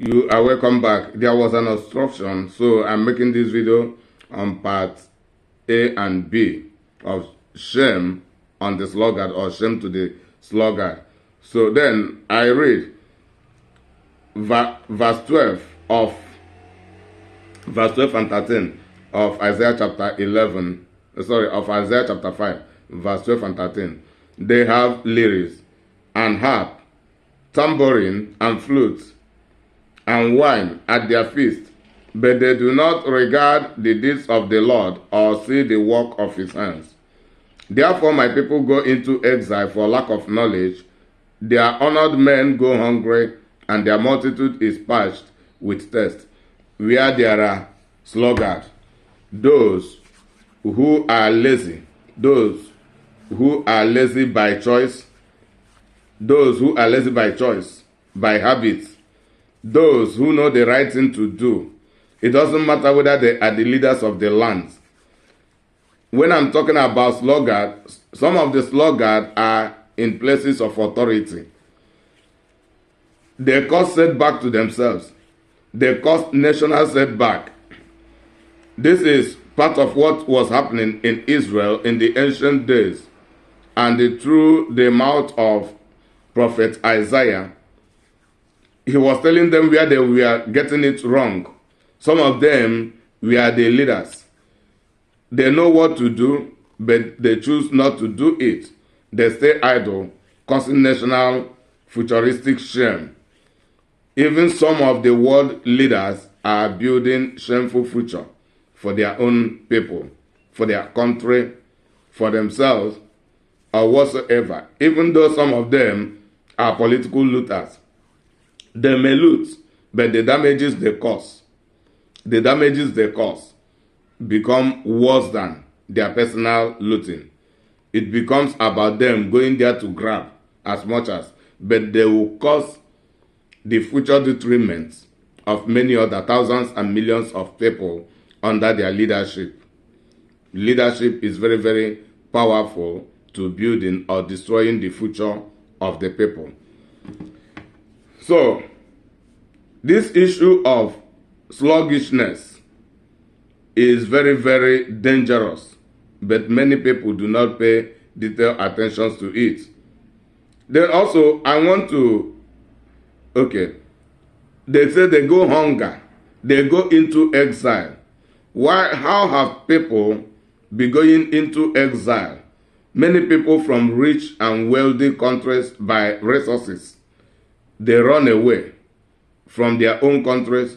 You are welcome back. There was an obstruction, so I'm making this video on part A and B of shame on the sluggard, or shame to the sluggard. So then I read verse 12 and 13 of Isaiah chapter 11, of Isaiah chapter 5, verse 12 and 13. They have lyres and harp, tambourine and flute, and wine at their feast, but they do not regard the deeds of the Lord or see the work of his hands. Therefore my people go into exile for lack of knowledge. Their honored men go hungry, and their multitude is parched with thirst. Where there are sluggards, those who are lazy, by choice, by habits, those who know the right thing to do. It doesn't matter whether they are the leaders of the land. When I'm talking about sluggards, some of the sluggards are in places of authority. They cause setback to themselves. They cause national setback. This is part of what was happening in Israel in the ancient days. And through the mouth of prophet Isaiah, he was telling them where they were getting it wrong. Some of them were the leaders. They know what to do, but they choose not to do it. They stay idle, causing national futuristic shame. Even some of the world leaders are building shameful future for their own people, for their country, for themselves, or whatsoever. Even though some of them are political looters. They may loot, but the damages they cause, become worse than their personal looting. It becomes about them going there to grab as much as, but they will cause the future detriment of many other thousands and millions of people under their leadership. Leadership is very, very powerful to building or destroying the future of the people. So, this issue of sluggishness is very, very dangerous, but many people do not pay detailed attention to it. Then also, I want to, they say they go hunger, they go into exile. Why? How have people been going into exile? Many people from rich and wealthy countries by resources, they run away from their own countries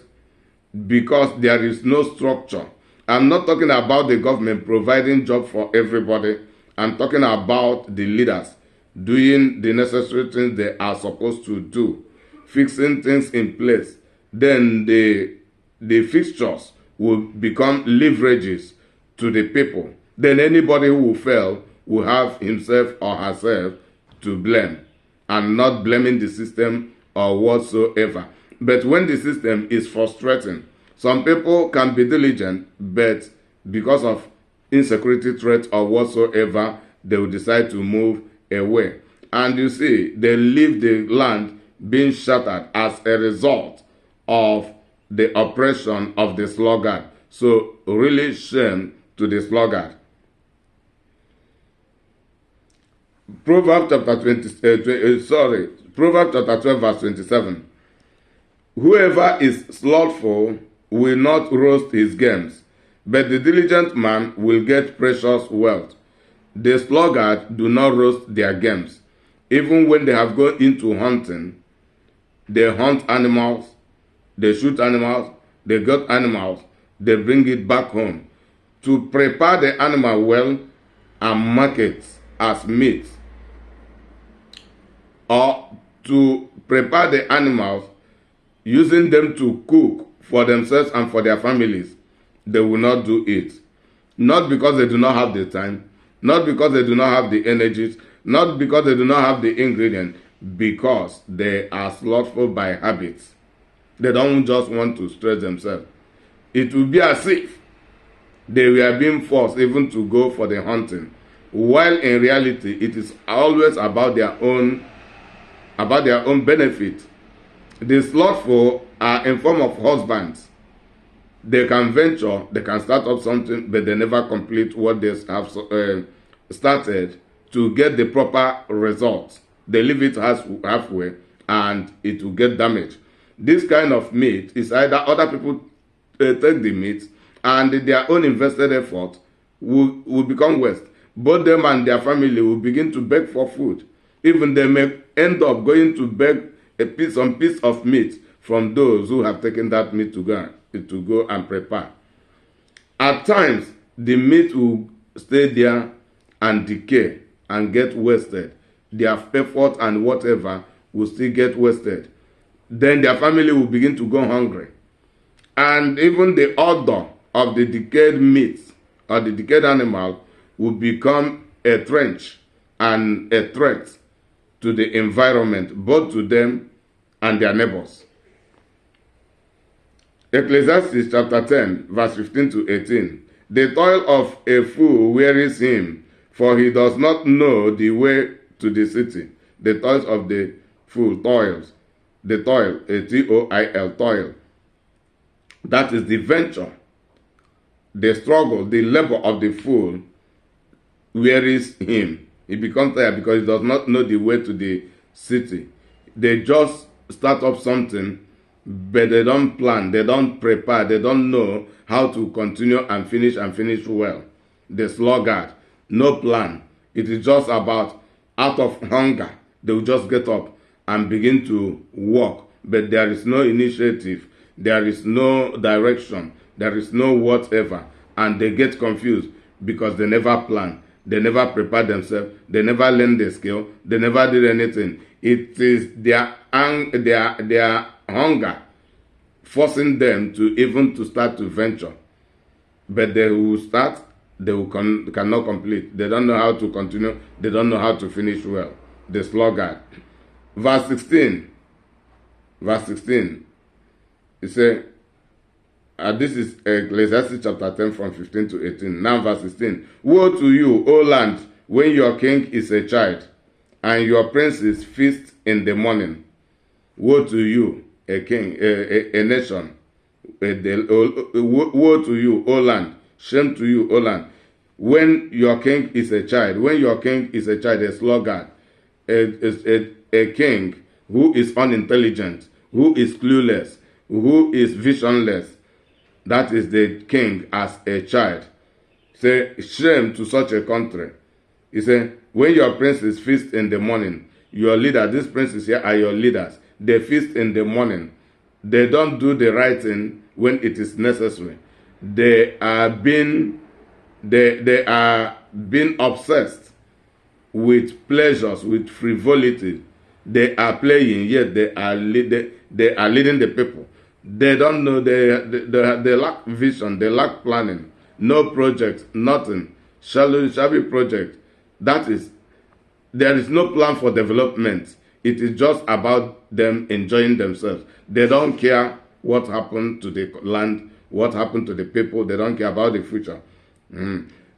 because there is no structure. I'm not talking about the government providing jobs for everybody. I'm talking about the leaders doing the necessary things they are supposed to do, fixing things in place. Then the fixtures will become leverages to the people. Then anybody who will fail will have himself or herself to blame, and not blaming the system or whatsoever. But when the system is frustrating, some people can be diligent, but because of insecurity threat or whatsoever, they will decide to move away. And you see, they leave the land being shattered as a result of the oppression of the sluggard. So really shame to the sluggard. Proverbs chapter 12 verse 27. Whoever is slothful will not roast his games, but the diligent man will get precious wealth. The sluggard do not roast their games. Even when they have gone into hunting, they hunt animals, they shoot animals, they get animals, they bring it back home to prepare the animal well and market as meat, or to prepare the animals using them to cook for themselves and for their families. They will not do it. Not because they do not have the time, not because they do not have the energies, not because they do not have the ingredients, because they are slothful by habits. They don't just want to stretch themselves. It will be as if they were being forced even to go for the hunting, while in reality it is always about their own benefit. The slothful are in form of husbands. They can venture, they can start up something, but they never complete what they have started to get the proper results. They leave it halfway and it will get damaged. This kind of meat is either other people take the meat and their own invested effort will become waste. Both them and their family will begin to beg for food. Even they may end up going to beg some piece of meat from those who have taken that meat to go and prepare. At times, the meat will stay there and decay and get wasted. Their effort and whatever will still get wasted. Then their family will begin to go hungry. And even the odor of the decayed meat or the decayed animal will become a trench and a threat to the environment, both to them and their neighbors. Ecclesiastes chapter 10, verse 15 to 18. The toil of a fool wearies him, for he does not know the way to the city. The toils of the fool toils. The toil, A-T-O-I-L, toil. That is the venture, the struggle, the labor of the fool wearies him. He becomes tired because he does not know the way to the city. They just start up something, but they don't plan, they don't prepare, they don't know how to continue and finish well. The sluggard, no plan. It is just about out of hunger, they will just get up and begin to work, but there is no initiative, there is no direction, there is no whatever, and they get confused because they never plan, they never prepare themselves, they never learn the skill, they never did anything. It is their hunger forcing them to start to venture, but they will start, they will cannot complete. They don't know how to continue, they don't know how to finish well. The sluggard. Verse 16, it says, this is Ecclesiastes chapter 10 from 15 to 18. Now verse 16. Woe to you, O land, when your king is a child, and your princes feast in the morning. Woe to you, a king, a nation. Woe to you, O land. Shame to you, O land. When your king is a child, a sluggard, a king who is unintelligent, who is clueless, who is visionless. That is the king as a child. Say, shame to such a country. He said, when your princes feast in the morning, your leader, these princes here are your leaders. They feast in the morning. They don't do the right thing when it is necessary. They are being obsessed with pleasures, with frivolity. They are playing, yet they are leading the people. They don't know, they lack vision, they lack planning, no project, nothing. Shabby project. That is, there is no plan for development. It is just about them enjoying themselves. They don't care what happened to the land, what happened to the people. They don't care about the future.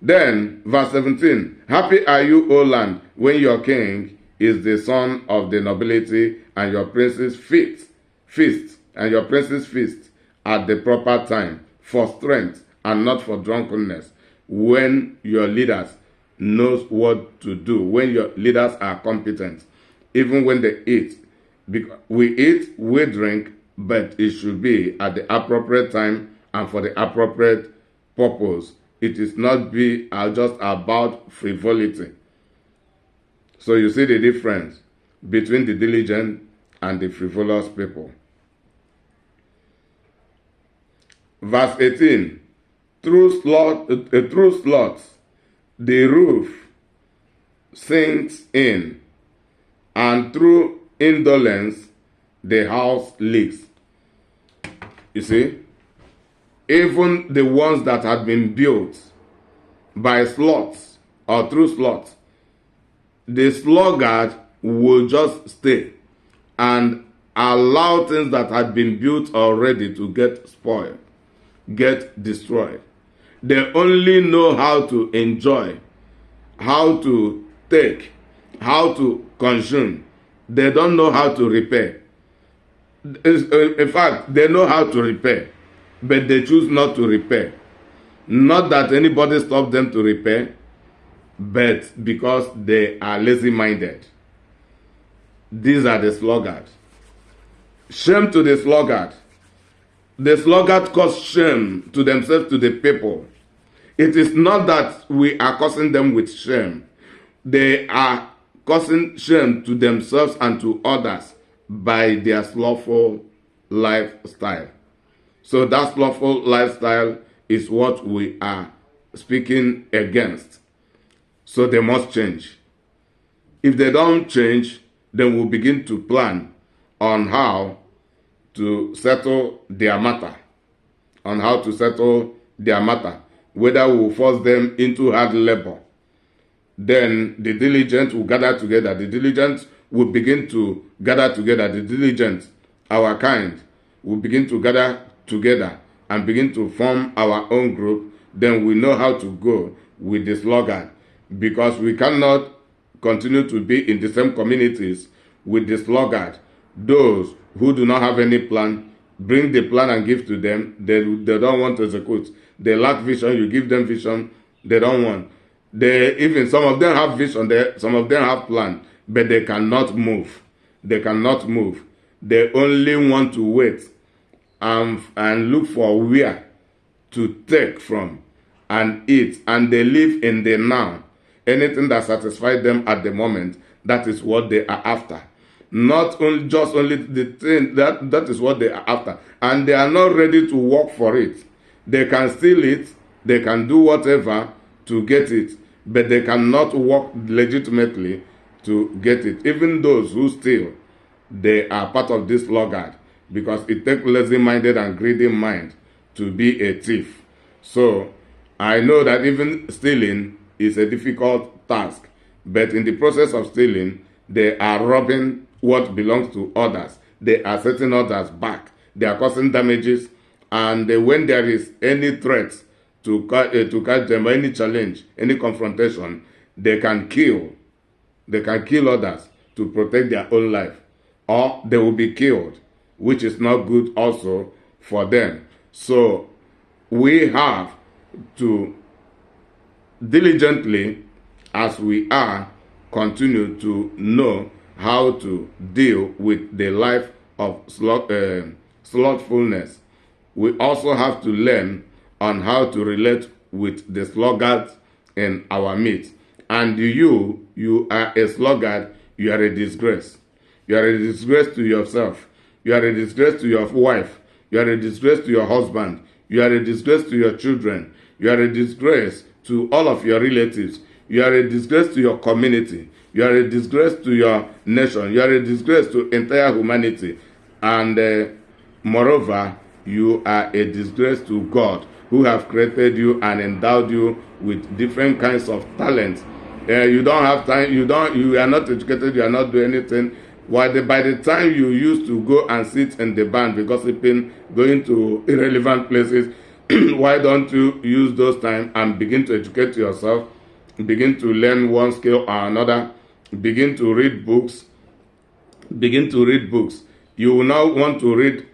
Then, verse 17. Happy are you, O land, when your king is the son of the nobility, and your princes feast, and your princes feast at the proper time, for strength and not for drunkenness, when your leaders knows what to do, when your leaders are competent, even when they eat. We eat, we drink, but it should be at the appropriate time and for the appropriate purpose. It is not be just about frivolity. So you see the difference between the diligent and the frivolous people. Verse 18. Through sloths, the roof sinks in, and through indolence, the house leaks. You see, even the ones that had been built by sloths or through sloths, the sluggard will just stay and allow things that had been built already to get spoiled, get destroyed. They only know how to enjoy, how to take, how to consume. They don't know how to repair. In fact, they know how to repair, but they choose not to repair. Not that anybody stopped them to repair, but because they are lazy-minded. These are the sluggards. Shame to the sluggard. The sluggard cause shame to themselves, to the people. It is not that we are causing them with shame. They are causing shame to themselves and to others by their slothful lifestyle. So that slothful lifestyle is what we are speaking against. So they must change. If they don't change, then we'll begin to plan on how to settle their matter. On how to settle their matter. Whether we'll force them into hard labor. Then the diligent will gather together. The diligent will begin to gather together. The diligent, our kind, will begin to gather together and begin to form our own group. Then we know how to go with the sluggard. Because we cannot continue to be in the same communities with the sluggard. Those who do not have any plan, bring the plan and give to them. They don't want to execute. They lack vision. You give them vision. They don't want. Even some of them have vision. Some of them have plan, but they cannot move. They cannot move. They only want to wait and look for where to take from and eat. And they live in the now. Anything that satisfies them at the moment, that is what they are after. Not only just only the thing that is what they are after. And they are not ready to work for it. They can steal it, they can do whatever to get it, but they cannot work legitimately to get it. Even those who steal, they are part of this sluggard, because it takes lazy-minded and greedy mind to be a thief. So I know that even stealing is a difficult task, but in the process of stealing, they are robbing what belongs to others. They are setting others back. They are causing damages, and when there is any threat to catch them, any challenge, any confrontation, they can kill. They can kill others to protect their own life, or they will be killed, which is not good also for them. So we have to diligently, as we are, continue to know how to deal with the life of slothfulness. We also have to learn on how to relate with the sluggards in our midst. And you are a sluggard, you are a disgrace. You are a disgrace to yourself. You are a disgrace to your wife. You are a disgrace to your husband. You are a disgrace to your children. You are a disgrace to all of your relatives. You are a disgrace to your community. You are a disgrace to your nation. You are a disgrace to entire humanity. And moreover, you are a disgrace to God, who have created you and endowed you with different kinds of talents. You don't have time. You are not educated. You are not doing anything. By the time you used to go and sit in the band, be gossiping, going to irrelevant places, why don't you use those time and begin to educate yourself, begin to learn one skill or another, begin to read books, You will now want to read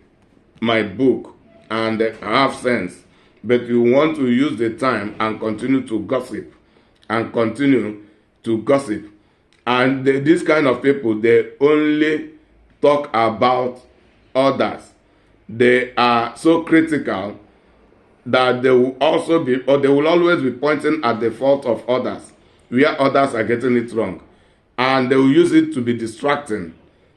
my book and have sense, but you want to use the time and continue to gossip, And this kind of people, they only talk about others. They are so critical that they will also be, or they will always be pointing at the fault of others, where others are getting it wrong. And they will use it to be distracting,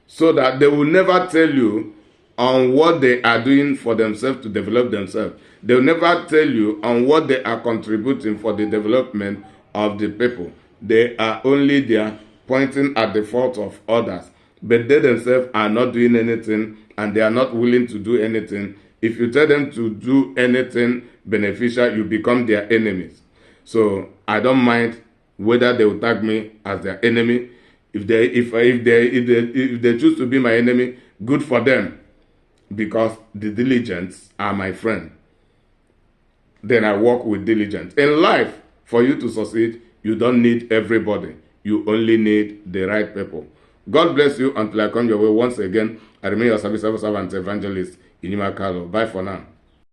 so that they will never tell you on what they are doing for themselves to develop themselves. They will never tell you on what they are contributing for the development of the people. They are only there pointing at the fault of others, but they themselves are not doing anything, and they are not willing to do anything. If you tell them to do anything beneficial, you become their enemies. So I don't mind whether they will tag me as their enemy. If they choose to be my enemy, good for them, because the diligents are my friend. Then I work with diligence. In life, for you to succeed, you don't need everybody. You only need the right people. God bless you until I come your way once again. I remain your service servant evangelist, Inima Carlo. Bye for now.